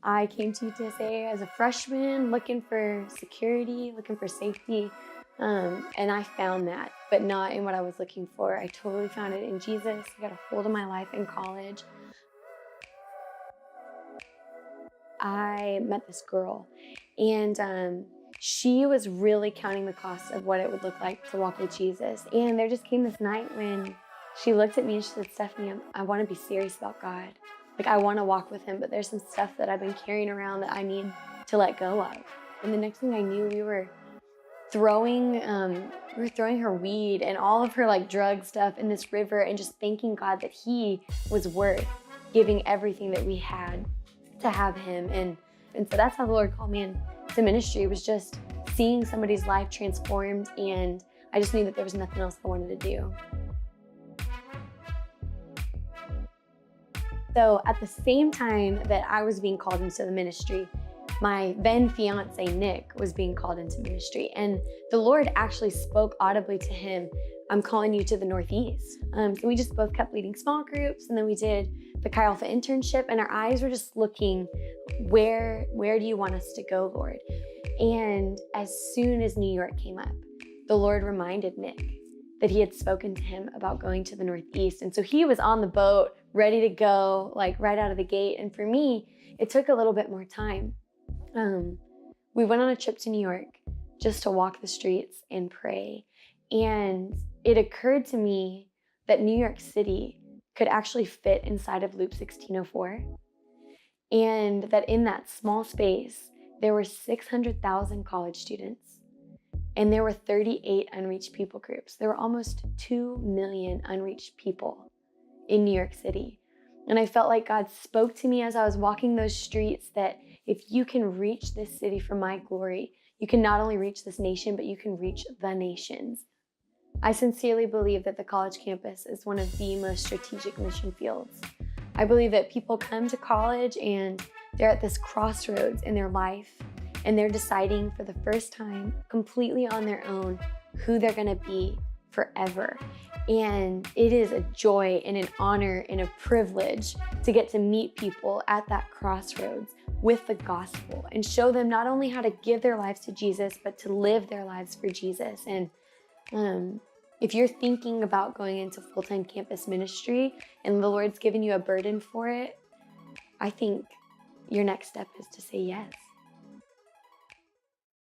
I came to UTSA as a freshman, looking for security, looking for safety, and I found that, but not in what I was looking for. I totally found it in Jesus. He got a hold of my life in college. I met this girl, and she was really counting the cost of what it would look like to walk with Jesus. And there just came this night when she looked at me and she said, Stephanie, I want to be serious about God. Like, I want to walk with him, but there's some stuff that I've been carrying around that I need to let go of. And the next thing I knew, we were throwing her weed and all of her like drug stuff in this river, and just thanking God that he was worth giving everything that we had to have him. And so that's how the Lord called me into ministry, was just seeing somebody's life transformed, and I just knew that there was nothing else I wanted to do. So at the same time that I was being called into the ministry, my then fiance, Nick, was being called into ministry. And the Lord actually spoke audibly to him, I'm calling you to the Northeast. So we just both kept leading small groups, and then we did the Chi Alpha internship, and our eyes were just looking, where do you want us to go, Lord? And as soon as New York came up, the Lord reminded Nick that he had spoken to him about going to the Northeast. And so he was on the boat, ready to go, like right out of the gate. And for me, it took a little bit more time. We went on a trip to New York just to walk the streets and pray. And it occurred to me that New York City could actually fit inside of Loop 1604. And that in that small space, there were 600,000 college students. And there were 38 unreached people groups. There were almost 2 million unreached people in New York City. And I felt like God spoke to me as I was walking those streets that if you can reach this city for my glory, you can not only reach this nation, but you can reach the nations. I sincerely believe that the college campus is one of the most strategic mission fields. I believe that people come to college and they're at this crossroads in their life, and they're deciding for the first time completely on their own who they're gonna be forever. And it is a joy and an honor and a privilege to get to meet people at that crossroads with the gospel and show them not only how to give their lives to Jesus, but to live their lives for Jesus. And if you're thinking about going into full-time campus ministry and the Lord's given you a burden for it, I think your next step is to say yes.